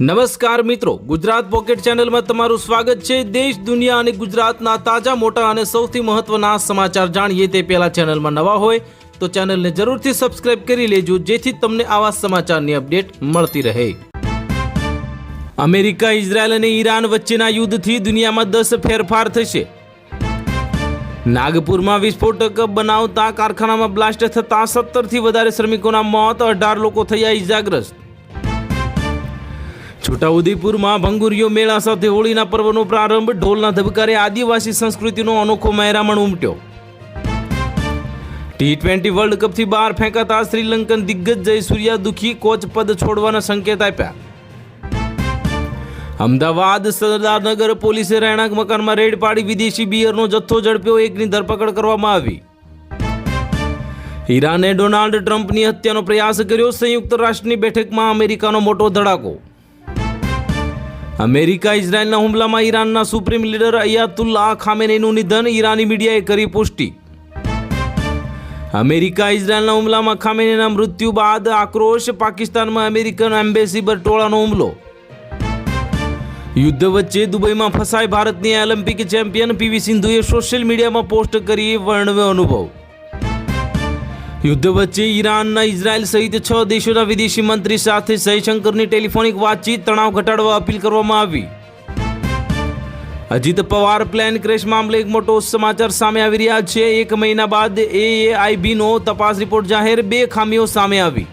નમસ્કાર મિત્રો, ગુજરાત પોકેટ ચેનલમાં તમારું સ્વાગત છે। દેશ, દુનિયા અને ગુજરાતના તાજા, મોટા અને સૌથી મહત્વના સમાચાર જાણીએ તે પહેલા ચેનલમાં નવા હોય તો ચેનલને જરૂરથી સબસ્ક્રાઇબ કરી લેજો, જેથી તમને આવા સમાચારની અપડેટ મળતી રહે। અમેરિકા, ઇઝરાયલ અને ઈરાન વચ્ચેના યુદ્ધથી દુનિયામાં 10 ફેરફાર થશે। નાગપુરમાં વિસ્ફોટક બનાવતા કારખાનામાં બ્લાસ્ટ થતા 17થી વધારે શ્રમિકોના મોત, 18 લોકો થયા ઇજાગ્રસ્ત। છોટાઉદેપુરમાં ભંગુરિયો મેળા સાથે હોળીના પર્વનો પ્રારંભ, ઢોલના ધબકારે આદિવાસી સંસ્કૃતિનો અનોખો મહેરામણ ઉમટ્યો। T20 વર્લ્ડ કપથી બહાર ફેંકાતા શ્રીલંકન દિગ્ગજ જયસૂર્યા દુખી, કોચ પદ છોડવાના સંકેત આપ્યા। અમદાવાદ સરદારનગર પોલીસે રહેણાંક મકાનમાં રેડ પાડી વિદેશી બિયરનો જથ્થો ઝડપ્યો, એકની ધરપકડ કરવામાં આવી। ઈરાને ડોનાલ્ડ ટ્રમ્પની હત્યાનો પ્રયાસ કર્યો, સંયુક્ત રાષ્ટ્રની બેઠકમાં અમેરિકાનો મોટો ધડાકો। અમેરિકા ઇઝરાયલના હુમલામાં ઈરાનના સુપ્રીમ લીડર અયાતુલ્લાહ ખામેનેઈનું નિધન, ઈરાની મીડિયાએ કરી પુષ્ટિ। અમેરિકા ઇઝરાયલના હુમલામાં ખામેનેઈના મૃત્યુ બાદ આક્રોશ, પાકિસ્તાનમાં અમેરિકન એમ્બેસી પર ટોળાનો હુમલો। યુદ્ધ વચ્ચે દુબઈમાં ફસાઈ ભારતની ઓલિમ્પિક ચેમ્પિયન પીવી સિંધુએ સોશિયલ મીડિયામાં પોસ્ટ કરી વર્ણવ્યો અનુભવ। યુદ્ધ વચ્ચે ઈરાનના ઇઝરાયલ સહિત 6 દેશોના વિદેશી મંત્રી સાથે જયશંકરની ટેલિફોનિક વાતચીત, તણાવ ઘટાડવા અપીલ કરવામાં આવી। અજીત પવાર પ્લેન ક્રેશ મામલે એક મોટો સમાચાર સામે આવી રહ્યા છે। 1 મહિના બાદ AAIBનો તપાસ રિપોર્ટ જાહેર, 2 ખામીઓ સામે આવી।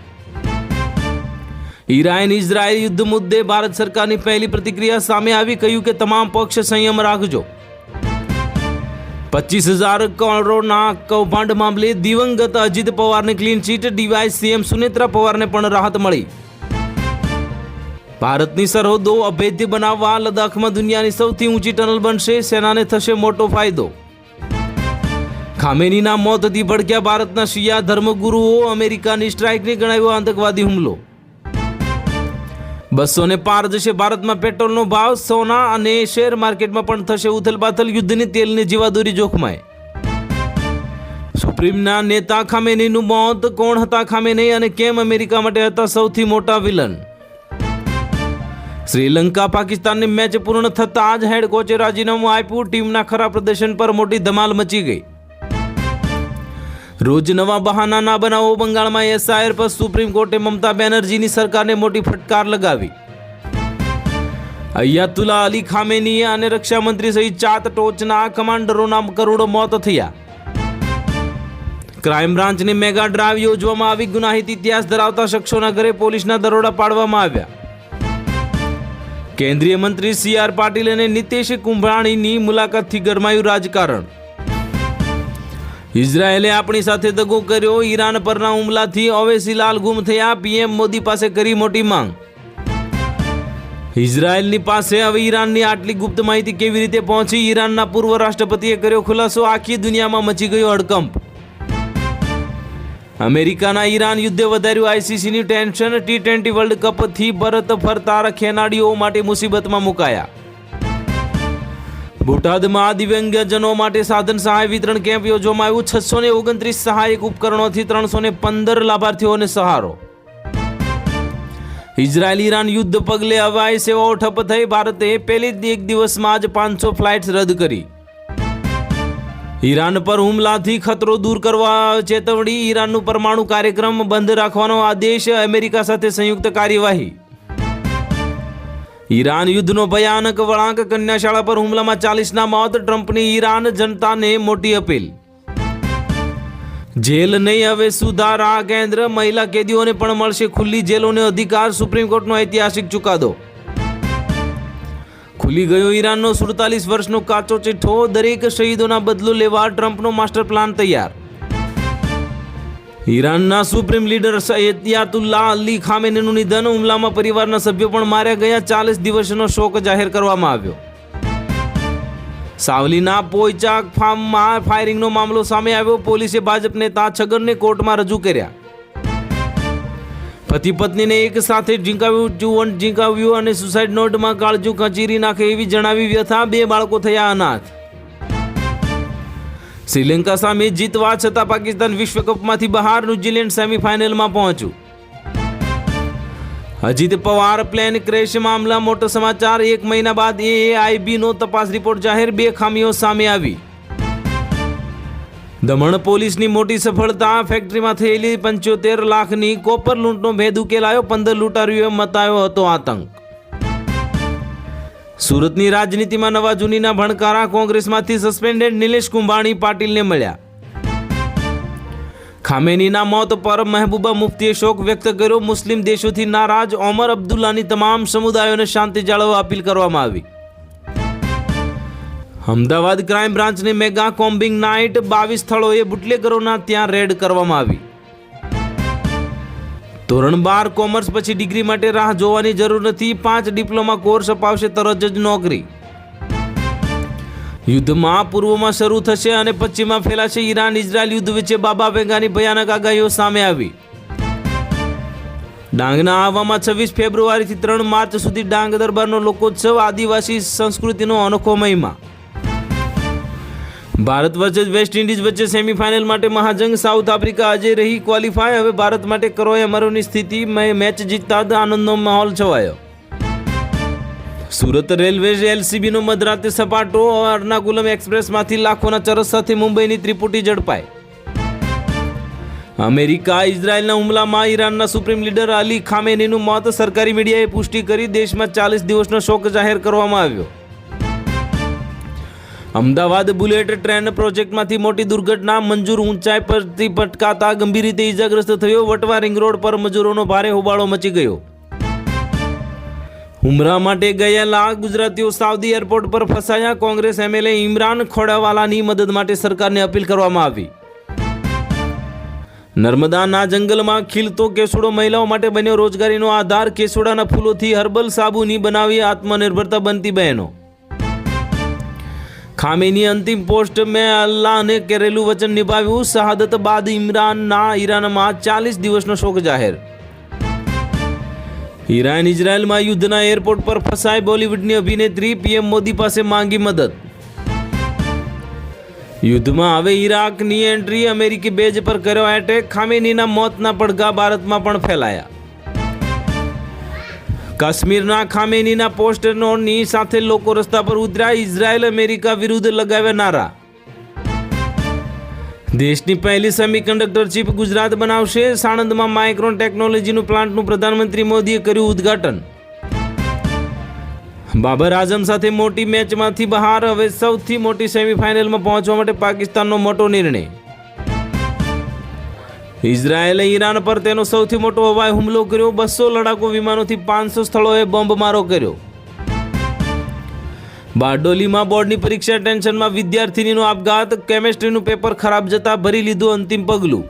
ઈરાન ઇઝરાયલ યુદ્ધ મુદ્દે ભારત સરકારની પહેલી પ્રતિક્રિયા સામે આવી, કહ્યું કે તમામ પક્ષ સંયમ રાખજો। 25,000 કરોડના કૌભાંડ મામલે દિવંગત અજીત પવારને clean chit, DY CM Sunetra પવારને પણ રાહત મળી। ભારતની સરહદો અભેદ્ય બનાવવા લદ્દાખમાં દુનિયાની સૌથી ઊંચી ટનલ બનશે, સેનાને થશે મોટો ફાયદો। ખામેનીના મોતથી ભડક્યા ભારતના શિયા ધર્મગુરુઓ, અમેરિકાની સ્ટ્રાઇકને ગણાવ્યો આતંકવાદી હુમલો। 200 ને પાર જશે ભારતમાં પેટ્રોલનો ભાવ, સોના અને શેર માર્કેટમાં પણ થશે ઉથલપાથલ, યુદ્ધની તેલની જીવાદોરી જોખમાય। સુપ્રીમના નેતા ખામેનીનું મોત, કોણ હતા ખામેનેઈ અને કેમ અમેરિકા માટે હતા સૌથી મોટા વિલન? શ્રીલંકા પાકિસ્તાનની મેચ પૂર્ણ થતાં જ હેડ કોચે રાજીનામું આપ્યું, ટીમના ખરાબ પ્રદર્શન પર મોટી ધમાલ મચી ગઈ। રોજ નવા બહાના ના બનાવો, બંગાળમાં SIR પર સુપ્રીમ કોર્ટે મમતા બેનર્જીની સરકારને મોટી ફટકાર લગાવી। અયાતુલ્લાહ અલી ખામેની અને રક્ષામંત્રી સહિત 4 ટોચના કમાન્ડરોના કરોડો મોત થયા। ક્રાઇમ બ્રાન્ચની મેગા ડ્રાઈવ યોજવામાં આવી, ગુનાહિત ઇતિહાસ ધરાવતા શખ્સોના ઘરે પોલીસના દરોડા પાડવામાં આવ્યા। કેન્દ્રીય મંત્રી CR પાટીલ અને નીતિશ કુંભરાણીની મુલાકાતથી ગરમાયું રાજકારણ। ઇઝરાયેલે આપણી સાથે દગો કર્યો, ઈરાન પરના હુમલાથી ઓવેસીલાલ ગુમ થયા, PM મોદી પાસે કરી મોટી માંગ। ઇઝરાયેલની પાસે હવે ઈરાનની આટલી ગુપ્ત માહિતી કેવી રીતે પહોંચી? ઈરાનના પૂર્વ રાષ્ટ્રપતિએ કર્યો ખુલાસો, આખી દુનિયામાં મચી ગયો હડકંપ। અમેરિકાના ઈરાન યુદ્ધે વધાર્યું ICCની ટેન્શન, T20 વર્લ્ડ કપથી પરત ફરતા ખેલાડીઓ માટે મુસીબતમાં મુકાયા। બોટાદમાં દિવ્યાંગજનો માટે સાધન સહાય વિતરણ કેમ્પ યોજવામાં આવ્યું, 629 સહાયક ઉપકરણોથી 315 લાભાર્થીઓને સહારો। ઇઝરાયલ ઈરાન યુદ્ધ પગલે હવાઈ સેવાઓ ઠપ થઈ, ભારતે પહેલી જ 1 દિવસમાં જ 500 ફ્લાઇટ્સ રદ કરી। ઈરાન પર હુમલાથી ખતરો દૂર કરવા ચેતવણી, ઈરાનનું પરમાણુ કાર્યક્રમ બંધ રાખવાનો આદેશ, અમેરિકા સાથે સંયુક્ત કાર્યવાહી। ઈરાન યુદ્ધનો ભયાનક વળાંક, કન્યાશાળા પર હુમલામાં 40ના મોત, ટ્રમ્પની ઈરાન જનતાને મોટી અપીલ। જેલ નહીં હવે સુધારા કેન્દ્ર, મહિલા કેદીઓને પણ મળશે ખુલ્લી જેલોને અધિકાર, સુપ્રીમ કોર્ટનો ઐતિહાસિક ચુકાદો। ખુલી ગયો ઈરાનનો 47 વર્ષનો કાચો ચિઠ્ઠો, દરેક શહીદોના બદલો લેવા ટ્રમ્પનો માસ્ટર પ્લાન તૈયાર। ઈરાનના સુપ્રીમ લીડર અયાતુલ્લાહ અલી ખામેનીનું નિધન, હુમલામાં પરિવારના સભ્યો પણ માર્યા ગયા, 40 દિવસનો શોક જાહેર કરવામાં આવ્યો। સાવલીના પોઈચાક ફાર્મમાં ફાયરિંગનો મામલો સામે આવ્યો, પોલીસે ભાજપ નેતા છગનને કોર્ટમાં રજૂ કર્યા। પતિ પત્નીને એક સાથે ઝીંકાવ્યું અને સુસાઇડ નોટમાં કાળજું કચીરી નાખે એવી જણાવી વ્યથા, 2 બાળકો થયા અનાથ। શ્રીલંકા સામે જીતવા છતાં પાકિસ્તાન વિશ્વકપમાંથી બહાર, ન્યૂઝીલેન્ડ સેમીફાઇનલમાં પહોંચ્યું। અજીત પવાર પ્લેન ક્રેશ મામલા મોટો સમાચાર। 1 મહિના બાદ AAIBનો તપાસ રિપોર્ટ જાહેર, 2 ખામીઓ સામે આવી। દમણ પોલીસની મોટી સફળતા, ફેક્ટરીમાં થયેલી 75 લાખની કોપર લૂંટનો ભેદ ઉકેલાયો, 15 લૂંટારુઓએ મચાવ્યો હતો આતંક। સુરતની રાજનીતિમાં નવા જૂનીના ભણકારા, કોંગ્રેસમાંથી સસ્પેન્ડેડ નિલેશ કુંભાણી પાટીલને મળ્યા। ખામેનીના મોત પર મહેબૂબા મુફ્તીએ શોક વ્યક્ત કર્યો, મુસ્લિમ દેશોથી નારાજ ઓમર અબ્દુલ્લાની તમામ સમુદાયોને શાંતિ જાળવવા અપીલ કરવામાં આવી। અમદાવાદ ક્રાઇમ બ્રાન્ચની મેગા કોમ્બિંગ નાઇટ, 22 સ્થળોએ બુટલેગરોના ત્યાં રેડ કરવામાં આવી। ધોરણ 12 કોમર્સ પછી ડિગ્રી માટે રાહ જોવાની જરૂર નથી, 5 ડિપ્લોમા કોર્સ અપાવશે તરત જ નોકરી। યુદ્ધમાં પૂર્વમાં શરૂ થશે અને પશ્ચિમમાં ફેલાશે ઈરાન ઇઝરાયલ યુદ્ધ વચ્ચે બાબા વેગાની ભયાનક આગાહીઓ સામે આવી। ડાંગના આહવામાં 26 ફેબ્રુઆરીથી 3 માર્ચ સુધી ડાંગ દરબારનો લોકોત્સવ, આદિવાસી સંસ્કૃતિનો અનોખો મહિમા। ભારત વર્સેસ વેસ્ટ ઇન્ડિઝ વચ્ચે સેમીફાઇનલ માટે મહાજંગ, સાઉથ આફ્રિકા અજય રહી ક્વોલિફાય, હવે ભારત માટે કરોએ અમરોની સ્થિતિ, મેચ જીતતા આનંદનો માહોલ છવાયો। સુરત રેલવે LCBનો મધરાતે સપાટો, એર્નાકુલમ એક્સપ્રેસમાંથી લાખોના ચરસ સાથે મુંબઈની ત્રિપુટી ઝડપાઈ। અમેરિકા ઇઝરાયલના હુમલામાં ઈરાનના સુપ્રીમ લીડર અલી ખામેનીનું મોત, સરકારી મીડિયાએ પુષ્ટિ કરી, દેશમાં 40 દિવસનો શોક જાહેર કરવામાં આવ્યો। અમદાવાદ બુલેટ ટ્રેન પ્રોજેક્ટમાંથી મોટી દુર્ઘટના, મંજૂર ઊંચાઈ પરથી પટકાતા ગંભીર રીતે ઈજાગ્રસ્ત થયો, વટવા રિંગ રોડ પર મજૂરોનો ભારે હોબાળો મચી ગયો। ઉમરા માટે ગયેલા ગુજરાતીઓ સાઉદી એરપોર્ટ પર ફસાયા, કોંગ્રેસ MLA ઇમરાન ખોડાવાલાની મદદ માટે સરકારને અપીલ કરવામાં આવી। નર્મદાના જંગલમાં ખીલતો કેસુડો મહિલાઓ માટે બન્યો રોજગારીનો આધાર, કેસુડાના ફૂલોથી હર્બલ સાબુની બનાવી આત્મનિર્ભરતા બનતી બહેનો। ખામેની અંતિમ પોસ્ટ, મેં અલ્લાહને કરેલું વચન નિભાવ્યું, શહાદત બાદ ઇમરાનના ઈરાનમાં 40 દિવસનો શોક જાહેર। ઈરાન ઇઝરાયલમાં યુદ્ધના એરપોર્ટ પર ફસાઈ બોલિવૂડની અભિનેત્રી, PM મોદી પાસે માંગી મદદ। યુદ્ધમાં હવે ઈરાકની એન્ટ્રી, અમેરિકી બેઝ પર કર્યો એટેક, ખામેનીના મોતના પડઘા ભારતમાં પણ ફેલાયા। કાશ્મીરના ખામેનીના પોસ્ટરોની સાથે લોકો રસ્તા પર ઉતર્યા, ઇઝરાયલ અમેરિકા વિરુદ્ધ લગાવ્યા નારા। દેશની પહેલી સેમિકન્ડક્ટર ચિપ ગુજરાત બનાવશે, સાણંદમાં માઇક્રોન ટેકનોલોજીનું પ્લાન્ટનું પ્રધાનમંત્રી મોદીએ કર્યું ઉદ્ઘાટન। બાબર આઝમ સાથે મોટી મેચમાંથી બહાર, હવે સૌથી મોટી સેમીફાઇનલમાં પહોંચવા માટે પાકિસ્તાનનો મોટો નિર્ણય। ઇઝરાયેલે ઈરાન પર તેનો સૌથી મોટો હવાઈ હુમલો કર્યો, 200 લડાકુ વિમાનોથી 500 સ્થળોએ બોમ્બમારો કર્યો। બારડોલીમાં બોર્ડની પરીક્ષા ટેન્શનમાં વિદ્યાર્થીનીનો આપઘાત, કેમેસ્ટ્રીનું પેપર ખરાબ જતા ભરી લીધું અંતિમ પગલું।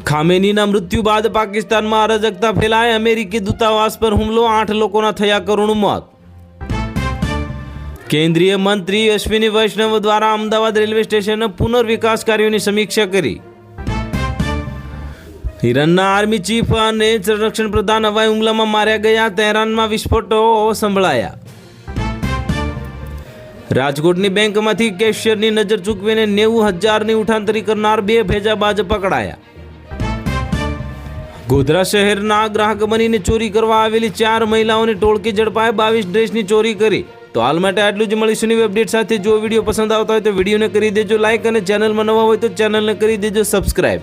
ખામેનીના મૃત્યુ બાદ પાકિસ્તાનમાં અરાજકતા ફેલાય, અમેરિકી દૂતાવાસ પર હુમલો, 8 લોકોના થયા કરુણ મોત। કેન્દ્રીય મંત્રી અશ્વિની વૈષ્ણવ દ્વારા અમદાવાદ રેલવે સ્ટેશનના પુનર્વિકાસ કાર્યોની સમીક્ષા કરી। ઈરાનના આર્મી ચીફ અને સંરક્ષણ પ્રધાન હવાઈ હુમલામાં માર્યા ગયા, તહેરાનમાં વિસ્ફોટો સંભળાયા। રાજકોટની બેંકમાંથી કેશિયરની નજર ચૂકવીને 90,000ની ઉઠાંતરી કરનાર 2 ભેજાબાજ પકડાયા। ગોધરા શહેરના ગ્રાહક બનીને ચોરી કરવા આવેલી 4 મહિલાઓની ટોળકી ઝડપાઈ, 22 ડ્રેસની ચોરી કરી। તો હાલ માટે આટલું જ, મળીશું નવી અપડેટ સાથે। જો વિડીયો પસંદ આવતા હોય તો વિડીયોને કરી દેજો લાઇક અને ચેનલમાં નવા હોય તો ચેનલને કરી દેજો સબસ્ક્રાઇબ।